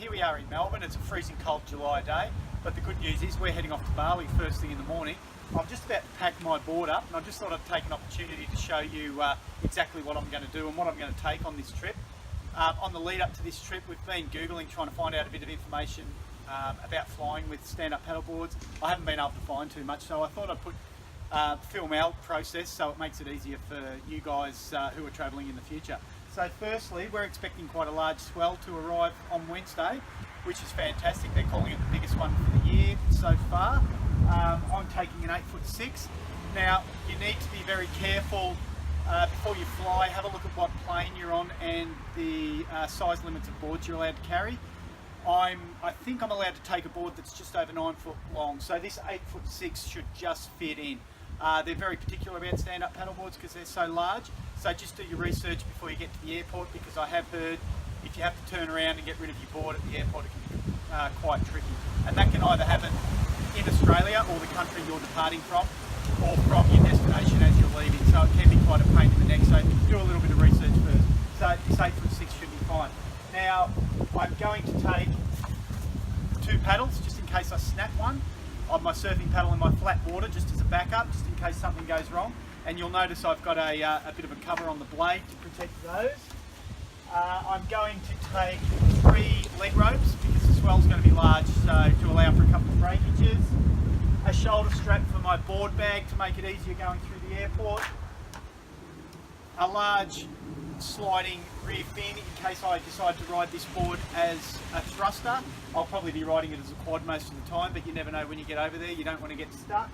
Here we are in Melbourne. It's a freezing cold July day, but the good news is we're heading off to Bali first thing in the morning. I'm just about to pack my board up, and I just thought I'd take an opportunity to show you exactly what I'm going to do and what I'm going to take on this trip. On the lead up to this trip, we've been Googling, trying to find out a bit of information about flying with stand-up paddleboards. I haven't been able to find too much, so I thought I'd put film our process so it makes it easier for you guys who are travelling in the future. So firstly, we're expecting quite a large swell to arrive on Wednesday, which is fantastic. They're calling it the biggest one for the year so far. I'm taking an 8'6". Now, you need to be very careful before you fly. Have a look at what plane you're on and the size limits of boards you're allowed to carry. I think I'm allowed to take a board that's just over 9 foot long, so this 8'6" should just fit in. They're very particular about stand-up paddleboards because they're so large, so just do your research before you get to the airport, because I have heard if you have to turn around and get rid of your board at the airport, it can be quite tricky. And that can either happen in Australia or the country you're departing from, or from your destination as you're leaving, so it can be quite a pain in the neck, so do a little bit of research first. So this 8'6" should be fine. Now, I'm going to take 2 paddles just in case I snap one on my surfing paddle in my flat water, just as a backup, just in case something goes wrong. And you'll notice I've got a bit of a cover on the blade to protect those. I'm going to take 3 leg ropes because the swell's going to be large, so to allow for a couple of breakages. A shoulder strap for my board bag to make it easier going through the airport. A large sliding rear fin in case I decide to ride this board as a thruster. I'll probably be riding it as a quad most of the time, but you never know when you get over there, you don't want to get stuck.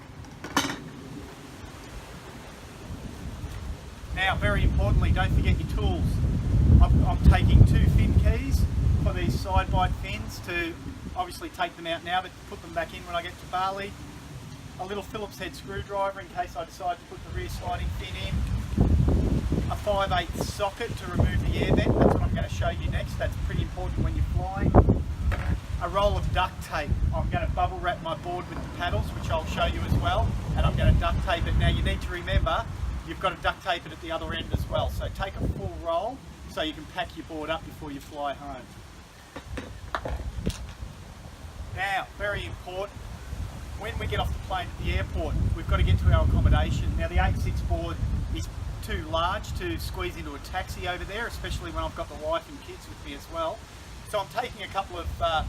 Now, very importantly, don't forget your tools. I'm taking 2 fin keys for these side bite fins to obviously take them out now, but put them back in when I get to Bali. A little Phillips head screwdriver in case I decide to put the rear sliding fin in. A 5/8 socket to remove the air vent, that's what I'm going to show you next, that's pretty important when you're flying. A roll of duct tape. I'm going to bubble wrap my board with the paddles, which I'll show you as well, and I'm going to duct tape it. Now you need to remember, you've got to duct tape it at the other end as well, so take a full roll so you can pack your board up before you fly home. Now, very important, when we get off the plane at the airport, we've got to get to our accommodation. Now the 8'6" board is too large to squeeze into a taxi over there, especially when I've got the wife and kids with me as well. So I'm taking a couple of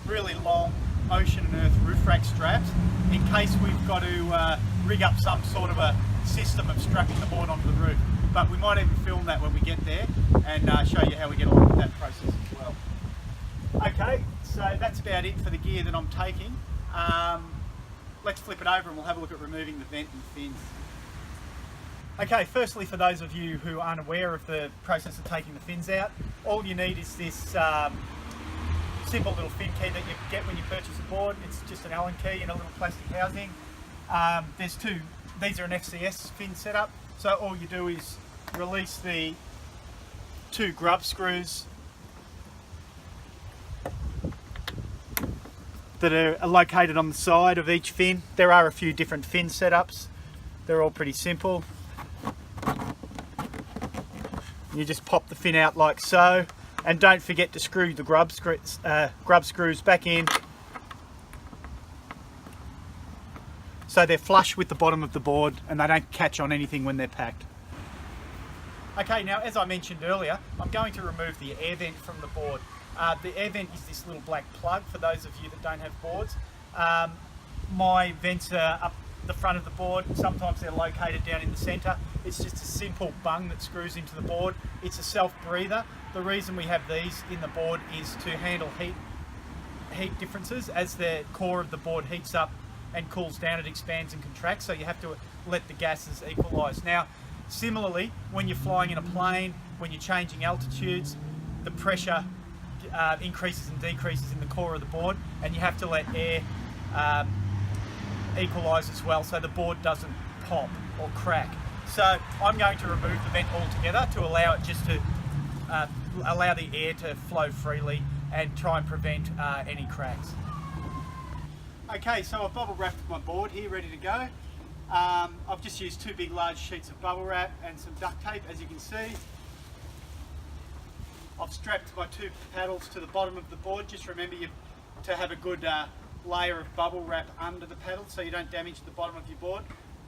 really long ocean and earth roof rack straps in case we've got to rig up some sort of a system of strapping the board onto the roof. But we might even film that when we get there and show you how we get along with that process as well. Okay, so that's about it for the gear that I'm taking. Let's flip it over and we'll have a look at removing the vent and fins. Okay, firstly, for those of you who aren't aware of the process of taking the fins out, all you need is this simple little fin key that you get when you purchase a board. It's just an Allen key in a little plastic housing. There's 2, these are an FCS fin setup, so all you do is release the 2 grub screws that are located on the side of each fin. There are a few different fin setups, they're all pretty simple. You just pop the fin out like so, and don't forget to screw the grub screws back in so they're flush with the bottom of the board and they don't catch on anything when they're packed. Okay, now as I mentioned earlier, I'm going to remove the air vent from the board. The air vent is this little black plug for those of you that don't have boards. My vents are up the front of the board, sometimes they're located down in the centre. It's just a simple bung that screws into the board. It's a self-breather. The reason we have these in the board is to handle heat differences. As the core of the board heats up and cools down, it expands and contracts, so you have to let the gases equalise. Now, similarly, when you're flying in a plane, when you're changing altitudes, the pressure increases and decreases in the core of the board, and you have to let air equalise as well so the board doesn't pop or crack. So I'm going to remove the vent altogether to allow it just to allow the air to flow freely and try and prevent any cracks. Okay, so I've bubble wrapped my board here ready to go. I've just used 2 big large sheets of bubble wrap and some duct tape, as you can see. I've strapped my 2 paddles to the bottom of the board. Just remember to have a good layer of bubble wrap under the paddle so you don't damage the bottom of your board.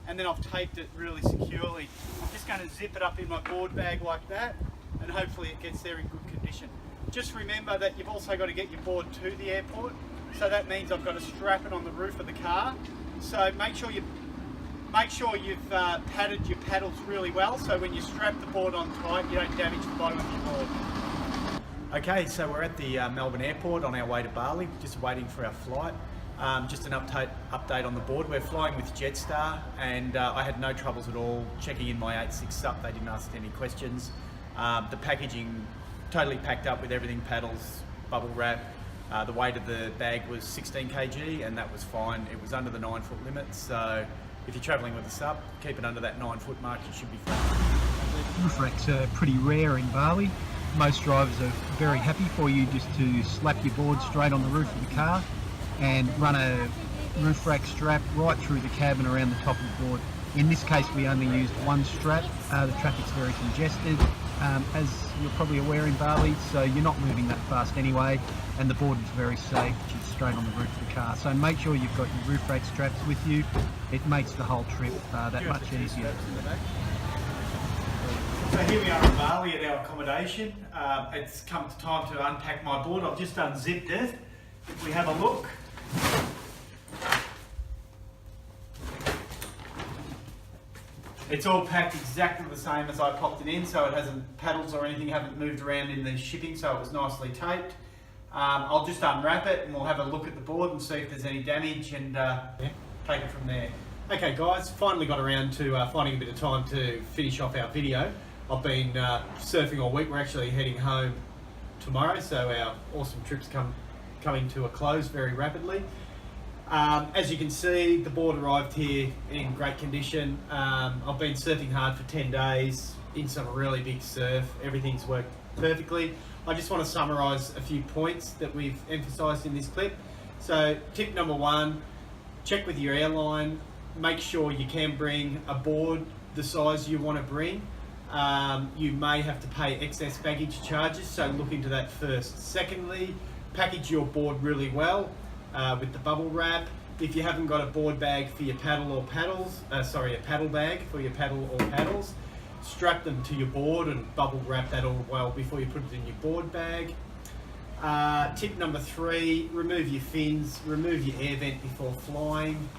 And then I've taped it really securely. I'm just going to zip it up in my board bag like that, and hopefully it gets there in good condition. Just remember that you've also got to get your board to the airport, so that means I've got to strap it on the roof of the car. So make sure you've padded your paddles really well, so when you strap the board on tight, you don't damage the bottom of your board. Okay, so we're at the Melbourne airport on our way to Bali, just waiting for our flight. Just an update on the board. We're flying with Jetstar, and I had no troubles at all checking in my 8.6 SUP. They didn't ask any questions. The packaging totally packed up with everything, paddles, bubble wrap. The weight of the bag was 16 kg, and that was fine. It was under the 9-foot limit, so if you're travelling with a SUP, keep it under that 9-foot mark, you should be fine. Roof racks are pretty rare in Bali. Most drivers are very happy for you just to slap your board straight on the roof of the car and run a roof rack strap right through the cab and around the top of the board. In this case, we only used one strap. The traffic's very congested, as you're probably aware in Bali, so you're not moving that fast anyway, and the board is very safe, which is straight on the roof of the car. So make sure you've got your roof rack straps with you. It makes the whole trip that much easier. So here we are in Bali at our accommodation. It's come to time to unpack my board. I've just unzipped it. If we have a look, it's all packed exactly the same as I popped it in, so it hasn't, paddles or anything haven't moved around in the shipping, so it was nicely taped. I'll just unwrap it and we'll have a look at the board and see if there's any damage, and take it from there. Okay guys, finally got around to finding a bit of time to finish off our video. I've been surfing all week. We're actually heading home tomorrow, so our awesome trip's coming to a close very rapidly. As you can see, the board arrived here in great condition. I've been surfing hard for 10 days in some really big surf. Everything's worked perfectly. I just want to summarise a few points that we've emphasised in this clip. So tip number 1, check with your airline. Make sure you can bring a board the size you want to bring. You may have to pay excess baggage charges, so look into that first. Secondly, package your board really well with the bubble wrap. If you haven't got a board bag for your paddle or paddles, a paddle bag for your paddle or paddles, strap them to your board and bubble wrap that all well before you put it in your board bag. Tip number 3, remove your fins, remove your air vent before flying.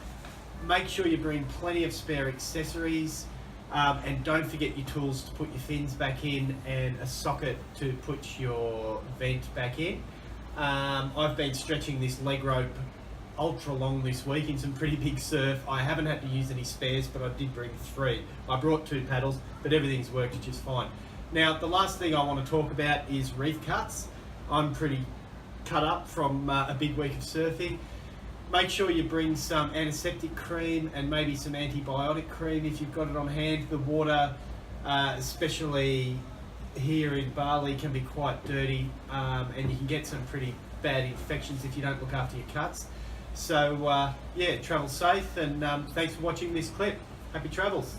Make sure you bring plenty of spare accessories, and don't forget your tools to put your fins back in and a socket to put your vent back in. I've been stretching this leg rope ultra long this week in some pretty big surf. I haven't had to use any spares, but I did bring 3. I brought 2 paddles, but everything's worked just fine. Now, the last thing I want to talk about is reef cuts. I'm pretty cut up from a big week of surfing. Make sure you bring some antiseptic cream and maybe some antibiotic cream if you've got it on hand. The water, especially here in Bali, can be quite dirty, and you can get some pretty bad infections if you don't look after your cuts. So yeah, travel safe, and thanks for watching this clip. Happy travels.